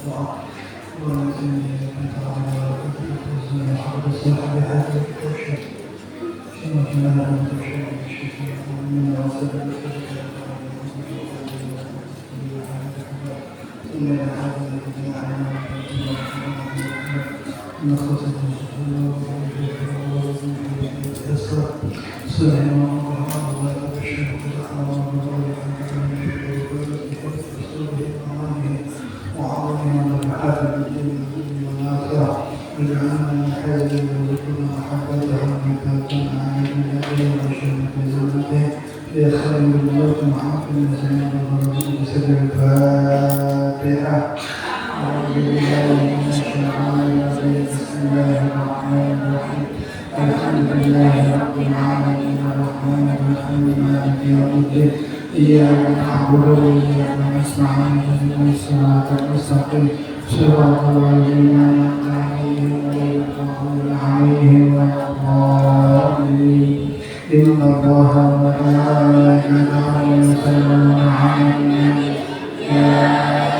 والطاعة ونتمنى أن تعالى وتوزن حق صاحب هذا التوحيد كما جمعنا من توحيد الشفيع ومنا وسبب ثم هذا الذي علم من خطب سلام وعظمنا المحافل الدين والآخرة واجعلنا من حازم وذكرنا محبته ومحبتنا عن النبي وشرك زمته في خير الموت محمد زمان ورسول بسبب الفاتحة أعوذ بالله من الشيطان الرجيم بسم الله الرحمن الرحيم الحمد لله رب العالمين الرحمن الرحيم مالك يوم الدين إياك نعبد وإياك نستعين اهدنا الصراط المستقيم صراط الذين أنعمت عليهم غير المغضوب عليهم ولا الضالين إن الله وملائكته يصلون على النبي يا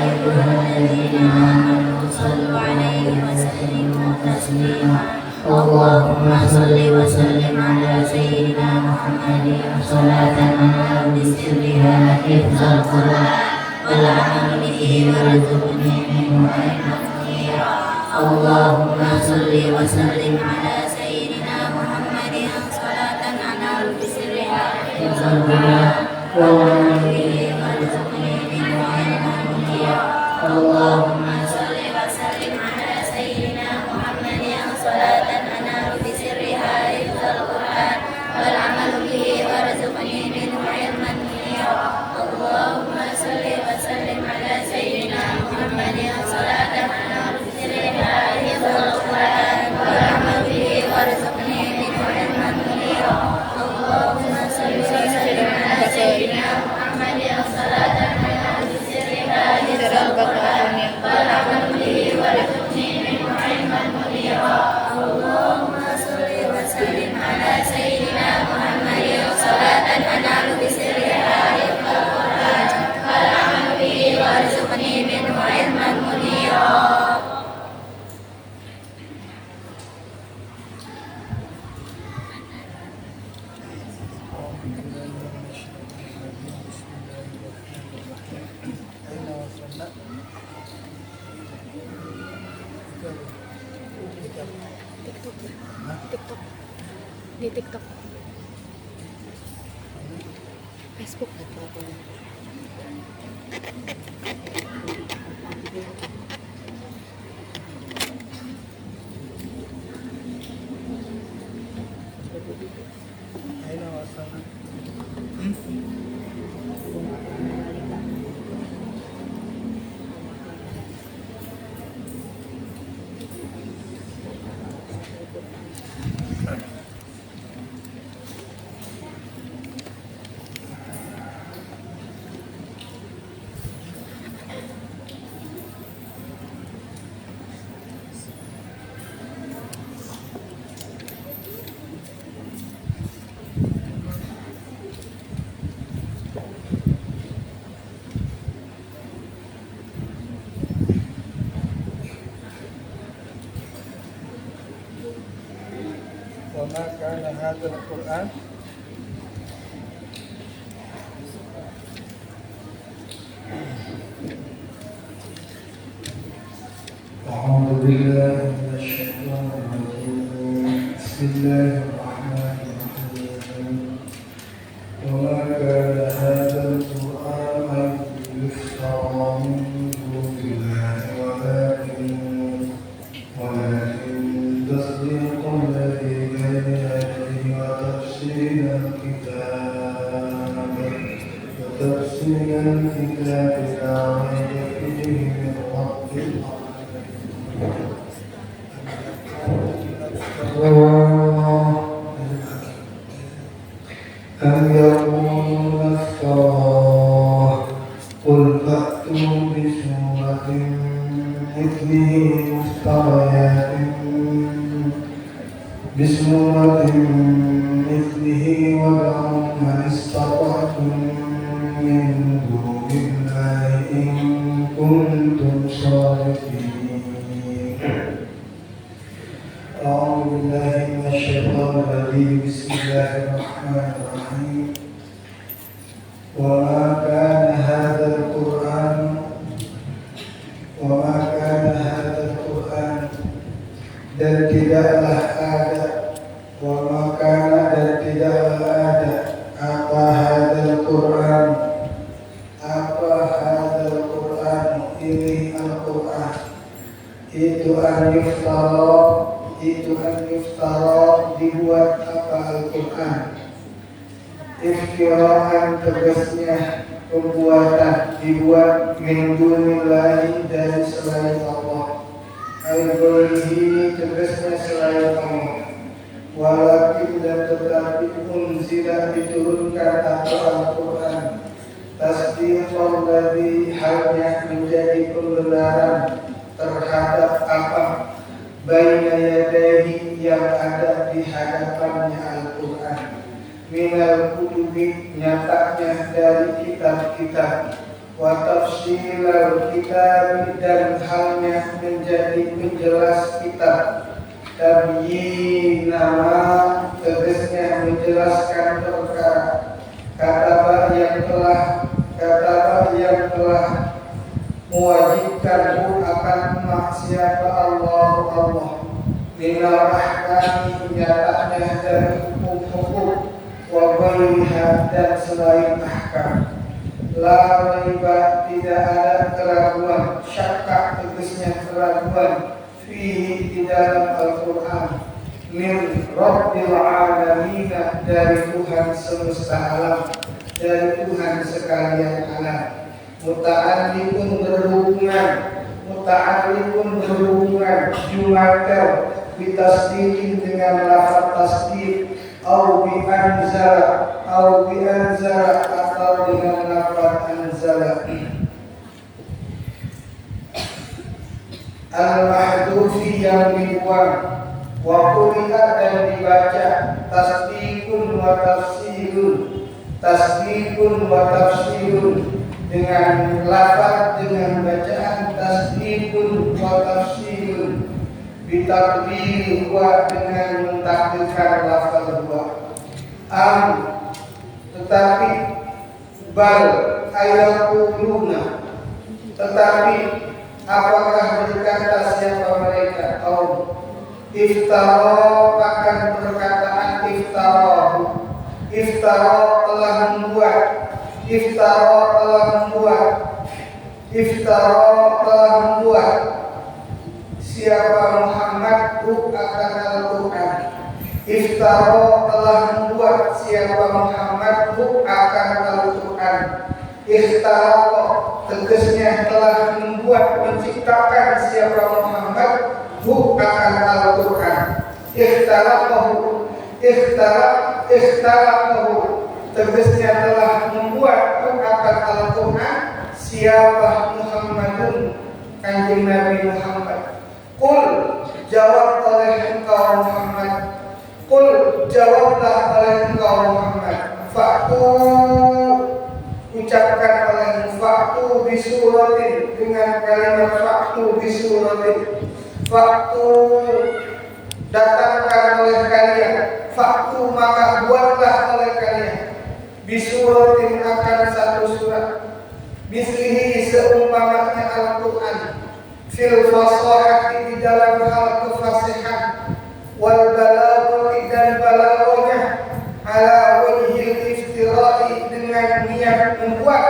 أيها الذين آمنوا صلوا عليه وسلموا تسليما اللهم صل وسلم على سيدنا محمد صلاة تنال بسرها حفظ القرآن والعمل به وارزقني منه علما كثيرا اللهم صل وسلم على سيدنا محمد صلاة تنال بسرها حفظ القرآن والعمل به وارزقني منه علما كثيرا اللهم صل وسلم على سيدنا محمد صلاة تنال بسرها حفظ القرآن والعمل به وارزقني منه علما كثيرا اللهم صل وسلم على سيدنا محمد صلاة تنال بسرها حفظ القرآن والعمل به وارزقني منه علما كثيرا اللهم صل وسلم على سيدنا محمد صلاة تنال بسرها حفظ القرآن والعمل به وارزقني منه علما كثيرا اللهم صل وسلم على سيدنا محمد صلاة تنال بسرها حفظ القرآن والعمل به وارزقني منه علما كثيرا TikTok di TikTok Facebook وما كان هذا القرآن أعوذ بالله من الشيطان الرجيم بسم الله الرحمن الرحيم وما كان هذا القرآن يفترى من دون الله ولكن تصديق الذي بين يديه وتفصيل الكتاب لا ريب فيه من رب أم يقولون افتراه قل فأتوا بسورة مثله مفتريات وادعوا من استطعتم من دون الله إن كنتم الصالحين. أعوذ بالله من الشيطان الرجيم. بسم الله الرحمن الرحيم. وما كان هذا القرآن dan tidaklah ada dan tidaklah ada apa hadzal Quran ini Al-Quran itu an yuftara dibuat apa Al-Quran. Iftiraan tegasnya pembuatan dibuat min dunillahi dari selain Allah. Al-Qur'ani tegasnya selain Allah. Walakin dan tetapi unzila diturunkan apa Al-Quran. Tasdiqan ladzi halnya menjadi pembenaran terhadap apa baina yadayhi yang ada di hadapannya Al-Quran. Minal kutubi nyatanya dari kitab-kitab. Wa tafsilal kitab dan halnya menjadi penjelas kitab. Tabyinama tegasnya menjelaskan perkara. Kataba yang telah mewajibkan akan maksiat Allah. Minal ahkami nyatanya dari hukum-hukum wa ghairiha dan selain ahkam. La raiba tidak ada keraguan, syakka tegasnya keraguan fihi di dalam Al-Quran. Min Rabbil Alamin dari Tuhan semesta alam, dari Tuhan sekalian alam. Muta'alliqun berhubungan jumakel bitasdiqin dengan lafaz tasdiq au bi anzala atau dengan lafaz anzala. Al-mahdufi yang dibuang wa quri'a dan dibaca tasdiqun wa tafsirun dengan lafaz dengan bacaan tasdiqun wa tafsirun bitakdir wa dengan mentakdirkan lafaz wa tetapi bal ayaquluna tetapi apakah berkata siapa mereka kaum iftara akan perkataan iftara telah membuat siapa Muhammad akan Al-Quran. Iftara telah membuat siapa Muhammad akan Al-Quran. Ikhtara tegasnya telah membuat menciptakan siapa Muhammad akan Al-Quran. Ikhtarahu tegasnya telah membuat akan Al-Quran siapa Muhammadun kanjeng Nabi Muhammad. Qul jawab oleh engkau Muhammad. Qul jawablah oleh engkau Muhammad. Fa'tu ucapkan oleh fa'tu bisuratin dengan kalimat fa'tu bisuratin. Fa'tu datangkan oleh kalian. Fa'tu maka buatlah oleh kalian. Bisuratin akan satu surat. Mislihi seumpamanya Al-Quran. Fil fasahati di dalam hal kefasihan. Wal balaghati dan balaghahnya. Ala wajhil iftira'i dengan niat membuat.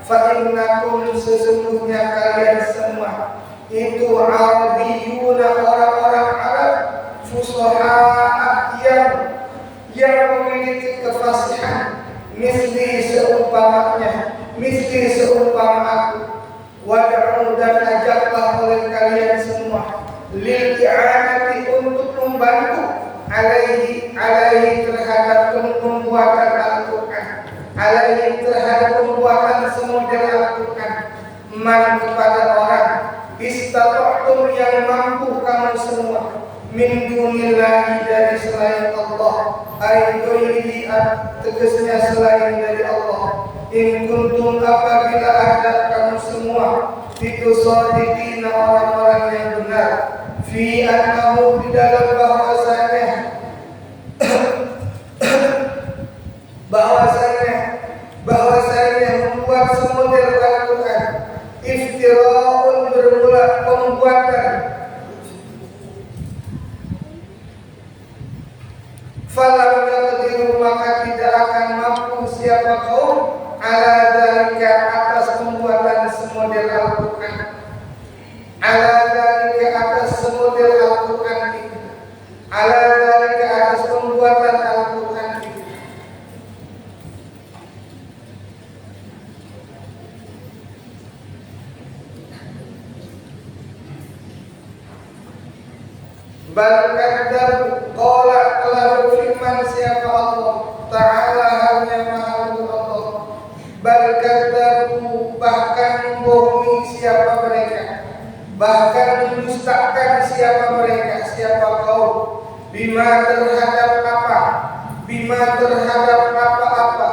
Fa'innakum sesungguhnya kalian semua itu Arabiyuna orang-orang Arab fusaha yang memiliki kefasihan. Misli seumpama aku. Wad'u dan ajaklah oleh kalian semua lil i'anati untuk membantu alaihi terhadap pembuatan Al-Quran, alaihi terhadap pembuatan semodel Al-Quran. Man kepada orang istata'tum yang mampu kamu semua min dunillahi dari selain Allah, ay ghairihi tegasnya selain dari Allah. In kuntum apabila ada kamu semua itu shodiqina orang-orang yang benar, fi annahu di dalam bahwasanya membuat semodel Al-Quran iftira'un bermula pembuatan, falam yaqdiru maka tidak akan mampu siapa kaum ala dzalika atas pembuatan semodel Al-Quran, ala dzalika atas semodel Al-Quran itu, ala dzalika atas pembuatan Al-Quran itu. Bal kadzabu qala telah berfirman siapa Allah Ta'ala hanya maha Allah, bal kadzabu bahkan membohongi siapa mereka, bahkan mendustakan siapa mereka, siapa kaum, bima terhadap apa-apa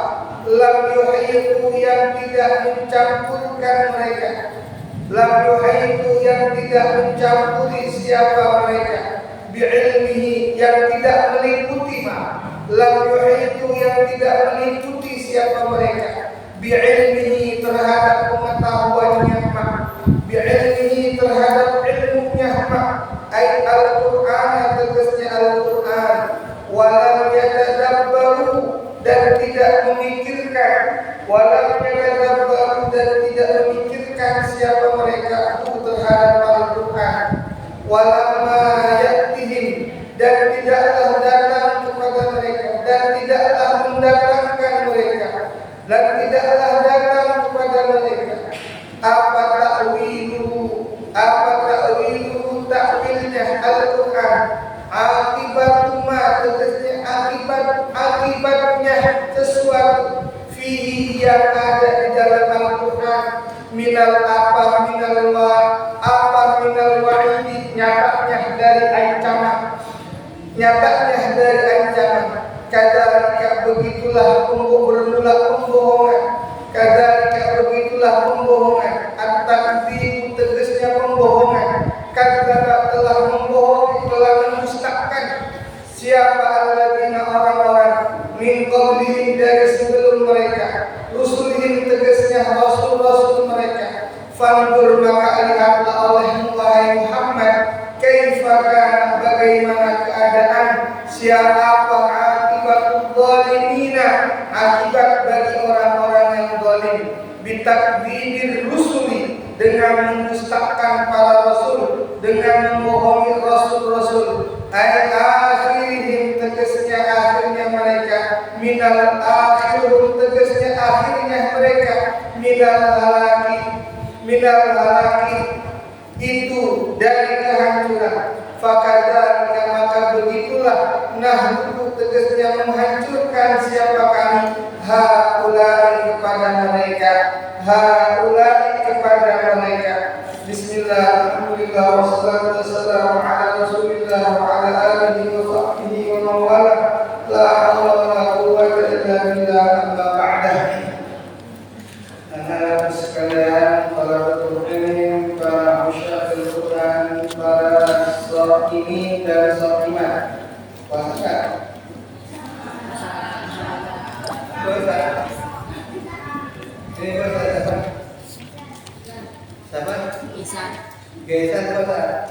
lam yuhitu yang tidak mencampurkan mereka, lam yuhitu yang tidak mencampuri siapa mereka, bi'ilmihi yang tidak meliputi lam yuhitu yang tidak meliputi siapa mereka, bi'ilmihi terhadap pengetahuannya bi'ilmihi terhadap ilmunya ayat Al-Quran tegasnya Al-Quran, walam yatadabbaru dan tidak memikirkan, walam yatadabbaru dan tidak memikirkan siapa mereka itu terhadap Al-Quran, walamma ya'tihim dan tidaklah datang kepada mereka, dan tidaklah mendatangkan mereka, dan tidaklah datang kepada mereka apa ta'wilu ta'wilnya Al-Quran, akibatuma tegasnya akibatnya sesuatu fihi yang ada di dalam Al-Quran, minal wa'idi nyatanya dari ancaman, kadzalika begitulah bermula pembohongan, kadzalika begitulah pembohongan, at-takdzibu tegasnya pembohongan, kadzdzaba telah membohongi, telah mendustakan siapa alladzina orang-orang min qablihim dari sebelum mereka, rusulihim tegasnya rasul-rasul mereka, fandur maka lihatlah olehmu wahai Muhammad, kaifa kana bagaimana keadaan siapa akibat zalimina, akibat bagi orang-orang yang zalim, bitakdzibil rusuli dengan mendustakan para rasul, dengan membohongi rasul-rasul, ayat akhirihim tegasnya akhirnya mereka, minal akhirun tegasnya akhirnya mereka, minal halaki itu dari kehancuran, fakadzalika maka begitulah nahdu tegasnya menghancurkan siapa kami, haulai kepada mereka. Bismillah, alhamdulillah, wassalatu wassalamu ala rasulillah wa ala alihi wa sahbihi wa man wala, la haula wa la quwwata illa billah, amma ba'da. Anak sekalian, para penuntut, para musyafikh Quran, para shakimin dan shakimat, bahkan Gesan puasa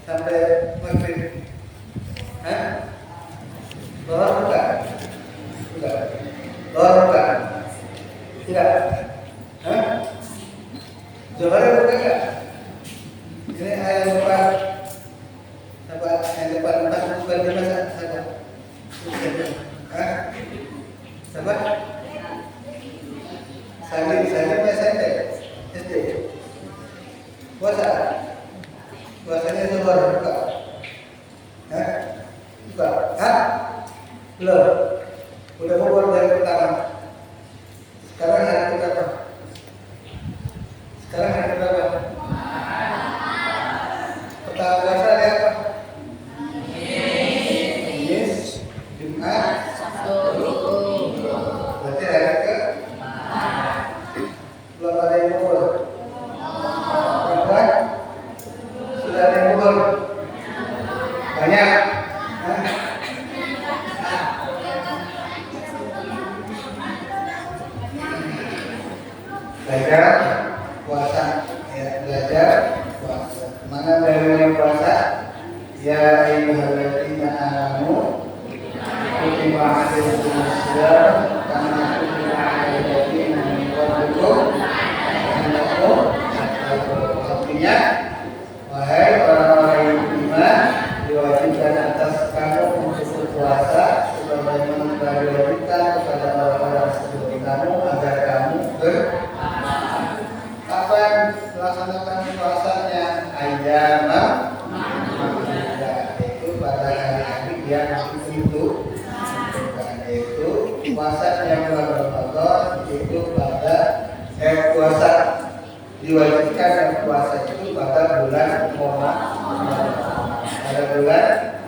sampai maghrib. Loh bukan? Tidak. Zuhur bukan enggak? Ini ayat depan. Apa ayat depan 4 bukan di masa saja. Sama? Salim SMP. SD. Puasanya zuhur buka. Buka. Belum. Udah keluar dari pertama. Sekarang hari berapa? Pertama puasa ada apa? Kamis, Jumat, Sabtu, Berarti hari ke? Belum ada yang keluar. Artinya, wahai orang-orang yang beriman, diwajibkan atas kamu untuk berpuasa sebagaimana telah diwajibkan kepada orang-orang sebelum kamu agar kamu kapan melaksanakan puasanya? Ayyamam ma'dudat, yaitu pada hari-hari yang itu, yaitu puasanya bulan Ramadan itu pada puasa diwajibkan dan puasa itu pada bulan Ramadan. Pada bulan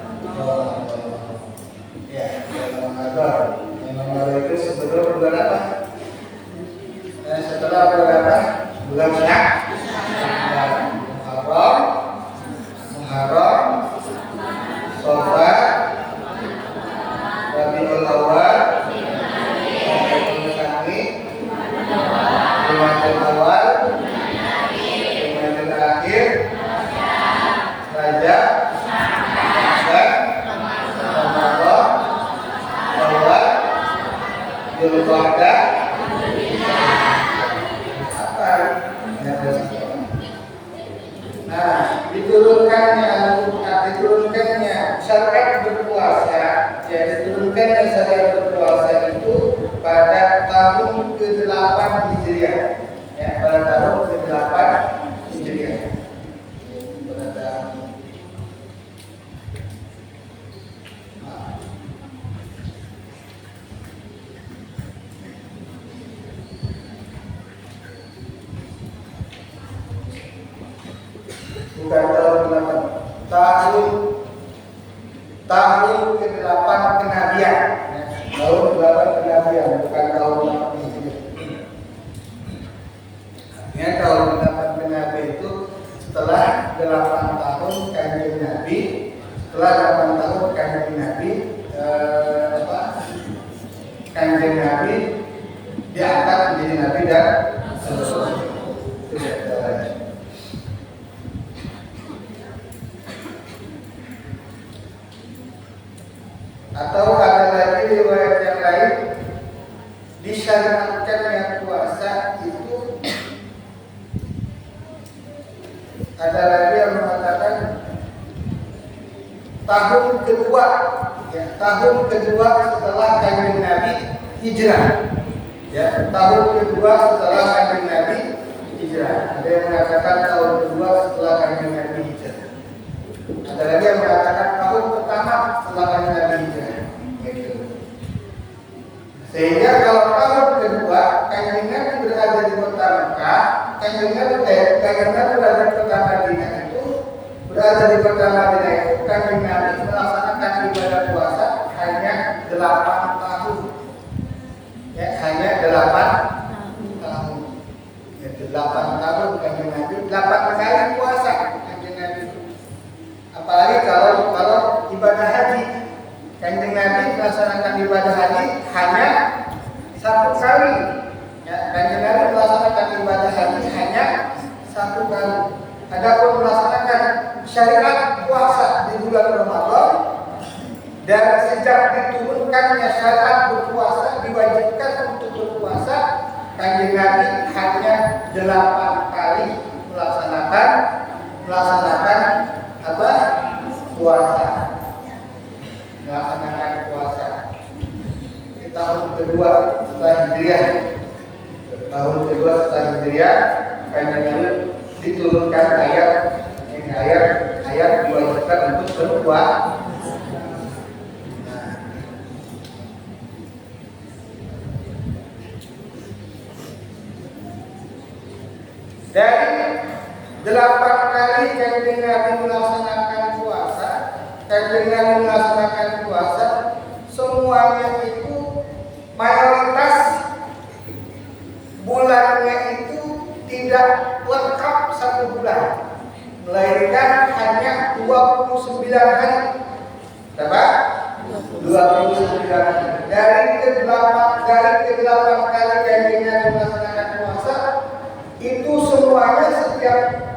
ya, bulan Ramadan. Yang Ramadan itu sebelum bulan apa? Dan setelah bulan apa? Bulan Sya'ban, Muharram, Shawwal, Rabiul Awwal, Rabiul Tsani, Jumadil Awal, Jumadil Akhir, Rajab, Sya'ban, Ramadan, Syawal, Dzulqa'dah. Nah, diturunkannya syariat berpuasa, ya diturunkannya syariat berpuasa itu pada tahun ke-8 Hijriah, ya pada tahun ke-8 Hijriah. Bukan tahun ke-8 kenabian, tahun ke-8 kenabian, bukan tahun ke-8 Hijriah. Artinya tahun ke-8 kenabian itu setelah 8 tahun kanjeng Nabi, setelah 8 tahun kanjeng Nabi kanjeng Nabi diangkat menjadi Nabi dan Rasul. Atau ada lagi riwayat yang lain, disyariatkannya puasa itu ada lagi yang mengatakan tahun kedua, ya tahun kedua setelah kanjeng Nabi hijrah, ya tahun kedua setelah kanjeng Nabi hijrah. Ada yang mengatakan tahun kedua setelah kanjeng Nabi hijrah. Ada lagi yang mengatakan tahun pertama setelah kanjeng Nabi hijrah. Sehingga kalau tahun kedua kanjeng Nabi berada di kota Mekah, kanjeng Nabi berada di kota Madinah itu, berada di kota Madinah itu kanjeng Nabi melaksanakan ibadah puasa hanya 8 tahun. Ya, hanya 8 tahun. Ya, 8 tahun kanjeng Nabi, 8 kali puasa kanjeng Nabi. Apalagi kalau ibadah haji, kanjeng Nabi melaksanakan ibadah haji hanya 1 kali. Ya, kanjeng Nabi melaksanakan ibadah haji hanya 1 kali. Adapun melaksanakan syariat puasa di bulan Ramadan, dan sejak diturunkannya syariat berpuasa, diwajibkan untuk berpuasa, kanjeng Nabi hanya 8 kali melaksanakan apa? Puasa. Melaksanakan puasa. Di tahun kedua setelah Hijriah. Tahun kedua setelah Hijriah, kanjeng Nabi diturunkan ayat diwajibkan untuk berpuasa. Dari 8 kali kanjeng Nabi melaksanakan puasa, semuanya itu mayoritas bulannya itu tidak lengkap 1 bulan, melainkan hanya 29 hari. Berapa? 29 hari. Dari ke-8 kali kanjeng Nabi melaksanakan puasa, itu semuanya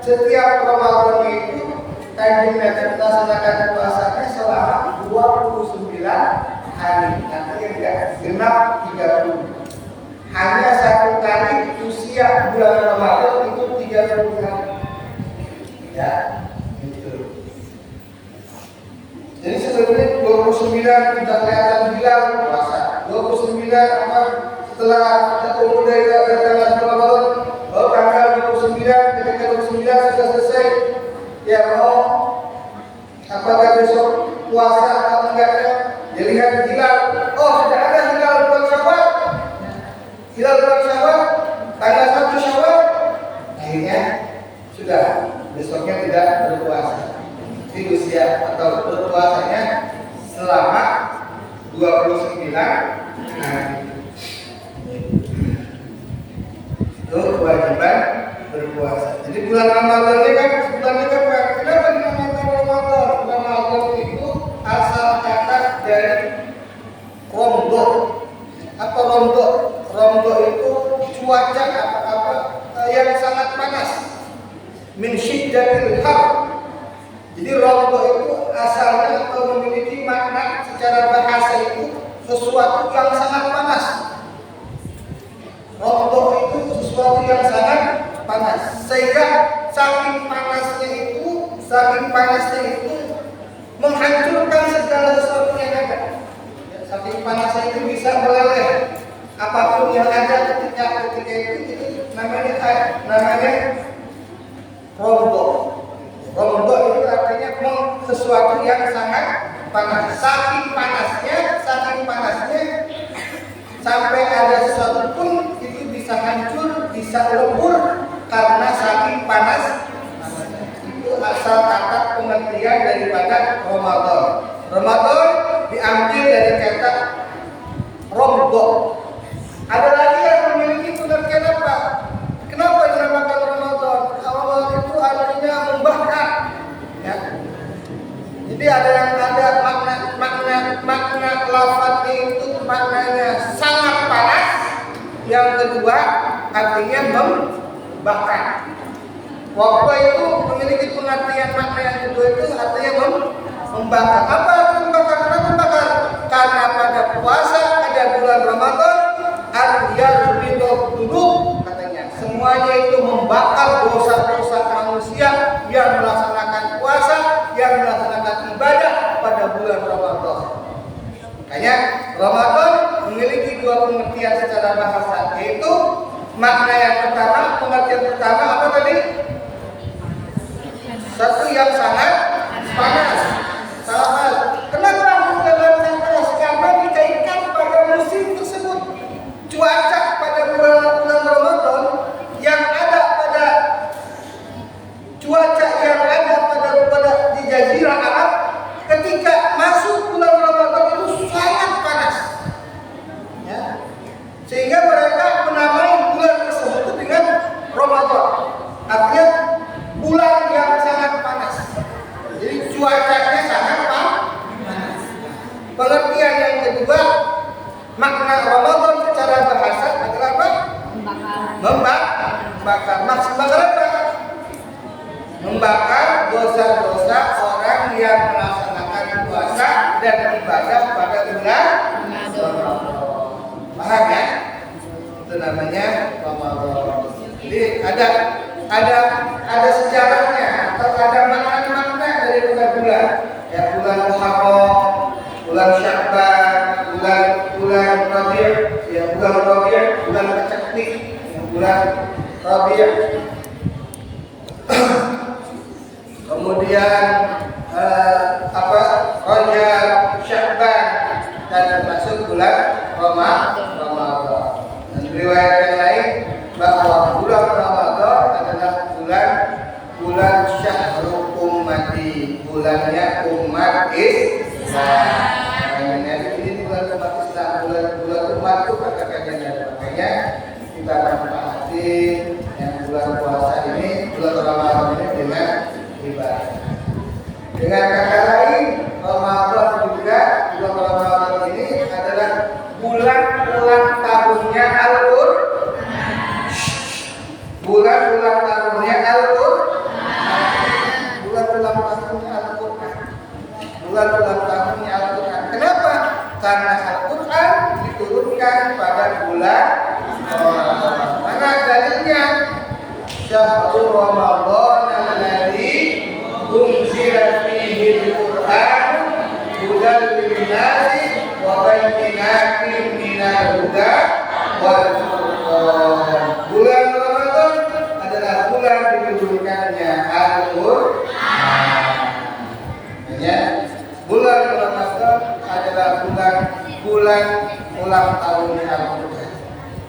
setiap Ramadan itu kanjeng Nabi melaksanakan puasanya selama 29 hari. Nanti enggak genap 30. Hanya 1 kali usia bulan Ramadan itu 30 hari. Ya, gitu. Jadi sebenarnya 29 kita kelihatan hilal puasa. 29 apa setelah ada dari tanggal Ramadan, baru tanggal 29 ketika 29 sudah selesai. Ya mau apakah besok puasa atau enggak? Dilihat hilal. Oh, sudah ada hilal bulan Syawal. Hilal bulan Syawal tanggal 1 Syawal. Akhirnya sudah besoknya tidak berpuasa. Di usia atau berpuasanya selama 29 hari. Itu kewajiban berpuasa. Jadi bulan Ramadan ini kan bulannya kan kenapa dinamakan Ramadan? Ramadan itu asal kata dari romdo. Apa romdo? Romdo itu cuaca apa yang sangat panas. Min syiddatil har. Jadi romdo itu asalnya atau memiliki makna secara bahasa itu sesuatu yang sangat panas. Romdo itu sesuatu yang sangat panas. Sehingga saking panasnya itu menghancurkan segala sesuatu yang ada. Saking panasnya itu bisa meleleh apapun yang ada ketika itu namanya romdo. Romdo itu artinya sesuatu yang sangat panas. Saking panasnya sampai ada sesuatu pun itu bisa hancur, bisa lebur karena saking panas. Itu asal kata pengertian daripada Ramadan. Ramadan diambil dari kata romdo. Ada lagi yang memiliki pengertian apa? Kenapa dinamakan Ramadan? Ramadan itu artinya membakar. Ya. Jadi ada yang ada makna lafadznya itu maknanya sangat panas. Yang kedua artinya membakar. Waktu itu memiliki pengertian makna yang kedua itu artinya membakar. Apa itu membakar? Kenapa membakar? Karena pada puasa ada bulan Ramadan ar-riyadul dulu katanya. Semuanya itu membakar dosa-dosa manusia yang melaksanakan puasa, yang melaksanakan ibadah pada bulan Ramadan. Makanya Ramadan memiliki dua pengertian secara bahasa, yaitu makna yang pertama, pengertian pertama apa tadi? Satu yang sangat panas. Kenapa bulan yang panas? Karena dikaitkan pada musim tersebut. Cuaca pada bulan Ramadan yang ada pada cuaca yang ada pada di Jazirah Arab ketika masuk bulan Ramadan itu sangat panas. Ya. Sehingga mereka menamai bulan tersebut dengan Ramadan. Artinya bulan yang sangat panas. Jadi cuacanya sangat panas. Pengertian yang kedua, makna Ramadan secara bahasa adalah apa? Membakar. Maksud bakar apa? Membakar dosa-dosa orang yang melaksanakan puasa dan ibadah pada bulan Ramadan. Paham ya? Itu namanya Ramadan. Jadi ada sejarahnya atau ada makna-makna dari bulan-bulan. Ya, bulan Muharram, bulan Sya'ban, bulan Rabi', ya bulan Rabi', bulan Keceknik, ya, bulan Rabi'. Kemudian Rajab, Sya'ban dan termasuk bulan Ramadan. Dan riwayat yang lain bahwa bulan Ramadan adalah bulan Syahrul Ummati, bulannya umat Islam. Ini bulan umat Islam, bulan umat itu kata-katanya. Makanya kita manfaati yang bulan puasa ini, bulan Ramadan ini dengan ibadah. Dengan kata lain, Ramadan juga bulan Ramadan ini adalah bulan ulang tahunnya Al-Qur'an. Bulan ulang tahunnya Al-Qur'an. Bulan ulang tahunnya Al-Qur'an. Bulan ulang tahunnya Al-Qur'an. Kenapa? Karena Al-Qur'an diturunkan pada bulan Ramadan. Mana dalilnya? Syahrul Ramadan alladzi linnasi wa bayyinatin minal huda wal furqan. Bulan Ramadan adalah bulan diturunkannya Al-Qur'an. Ya, bulan Ramadan adalah bulan ulang tahun Al-Qur'an.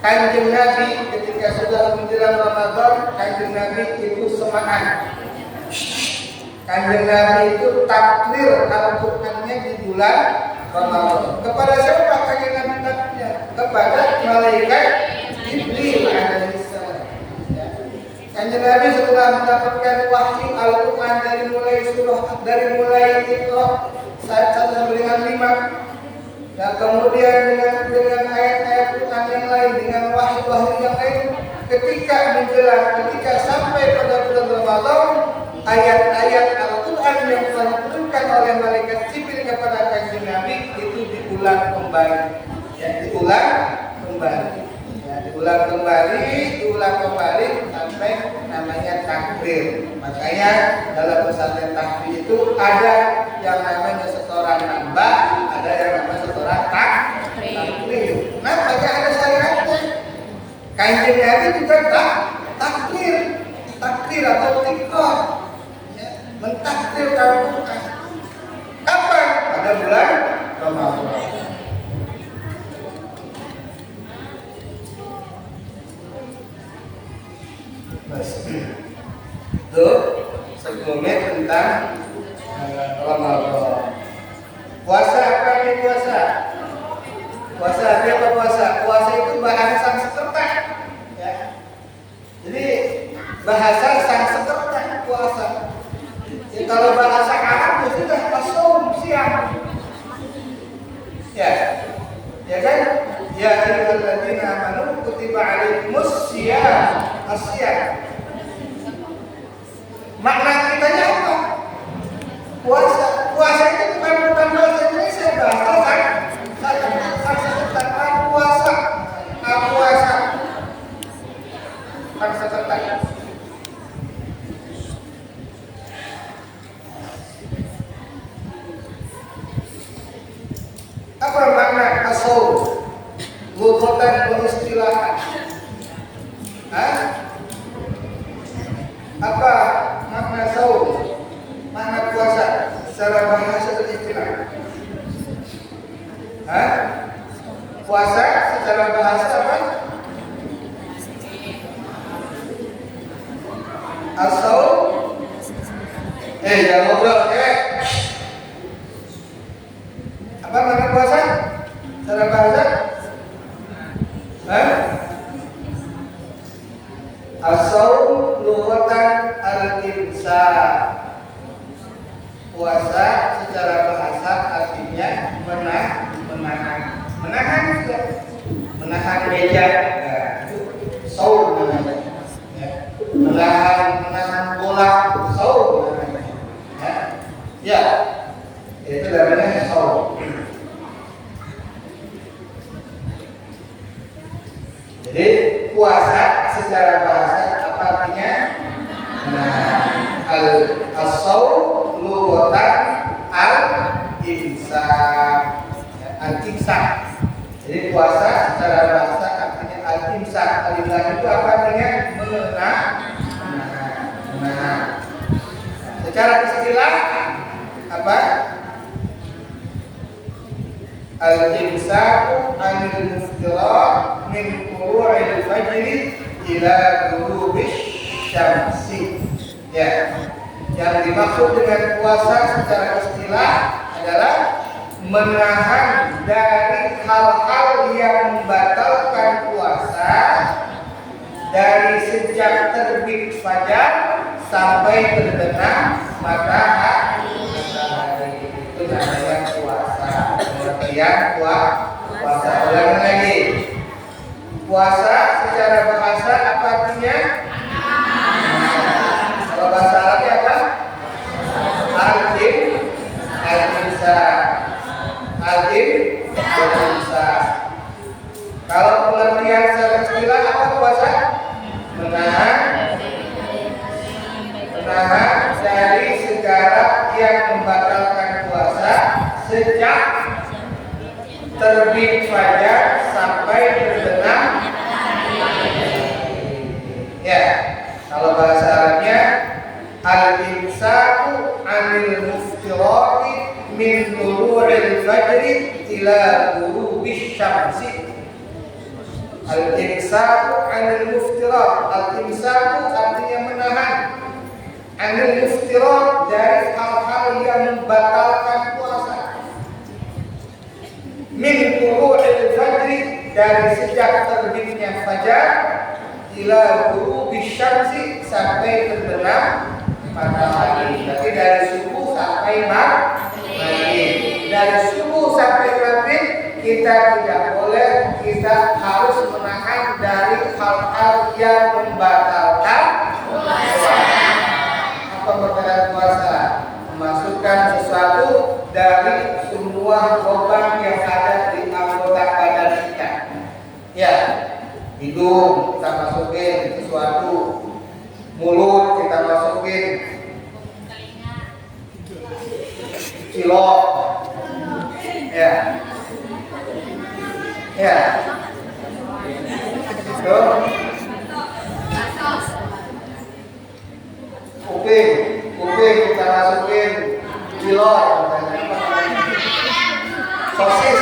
Kanjeng Nabi ketika sudah menjelang Ramadan, Kanjeng Nabi itu semangat. Kanjeng Nabi itu takdir Al-Qur'annya di bulan Ramadan. Kepada siapa Kanjeng Nabi takdirnya? Kepada malaikat Jibril alaihissalam. Kanjeng Nabi setelah mendapatkan wahyu Al-Qur'an dari mulai Iqra sampai dengan 5. Dan kemudian dengan ayat-ayat Quran yang lain, dengan wahyu-wahyu yang lain, ketika sampai pada bulan Ramadan, ayat-ayat Al-Quran yang telah diturunkan oleh malaikat Jibril kepada Kanjeng Nabi itu diulang kembali, diulang kembali sampai namanya takbir. Makanya dalam pesantren takbir itu ada yang namanya setoran nambah, ada yang namanya setoran takbir. Nah, maka ada syariatnya. Kanjeng Nabi juga takbir atau tiktok, ya, mentakbir Al-Quran. Kapan? Pada bulan Ramadan. Itu sebelumnya tentang Ramadan. Puasa apa ini puasa? Puasa apa puasa? Puasa itu bahasa Sanskerta. Ya. Jadi bahasa Sanskerta puasa. Ya, kalau bahasa Arab itu sudah tasawuf siang. Ya. Ya kan? Ya ayyuhalladzina amanu kutiba alaikumus syiyam. Asyam. Makna kitanya apa? Puasa. Puasa itu bukan bahasa Indonesia, bahasa Sanskerta. Puasa. Sanskerta. Apa makna tasawuf? Lughatan wa istilahan. Apa makna saum? Makna puasa secara bahasa dan istilah. Puasa secara bahasa apa? As-saum. Jangan ngobrol, Apa makna puasa secara bahasa? As-saum lughatan al-imsak. Puasa secara bahasa artinya menahan juga. Menahan meja. Itu saum namanya. Ya. Menahan bola, saum namanya. Ya. Itu namanya saum. Jadi puasa secara bahasa apa artinya? As-saum lughatan al-imsak. Al-imsak. Jadi puasa secara bahasa artinya al-imsak. Al-imsak itu apa artinya? Menahan. Secara istilah apa? Al-imsaku anil muftirat min quru'il fajri ila ghurubis syamsi. Ya. Yang dimaksud dengan puasa secara istilah adalah menahan dari hal-hal yang membatalkan puasa dari sejak terbit fajar sampai terbenam matahari. Itu namanya puasa. Pengertian puasa. Ulangi lagi. Puasa secara bahasa apa artinya? Kalau bahasa Arabnya apa? Al-imsa. Kalau pengertian secara istilah apa puasa? Menahan dari segala yang membatalkan puasa sejak terbit fajar sampai terbenam. Ya, kalau bahasa Arabnya al-imsaku 'anil muftirati min tulu'il fajri ila ghurubish syamsi. Al-imsaku 'anil muftirat. Al-imsaku artinya menahan. 'Anil muftirat dari hal-hal yang membatalkan puasa. Min tulu'il fajri dari sejak terbitnya fajar ila ghurubish syamsi sampai terbenam matahari. Berarti dari subuh sampai maghrib. Dari subuh sampai maghrib kita tidak boleh, kita harus menahan dari hal-hal yang membatalkan puasa. Apa membatalkan puasa? Memasukkan sesuatu dari semua lubang yang ada di anggota badan kita. Ya, hidung kita masukin sesuatu, mulut kita masukin cilok, ya, ya, tuh, kuping kita masukin cilok, sosis,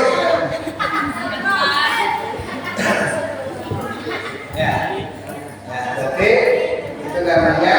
ya, jadi itu namanya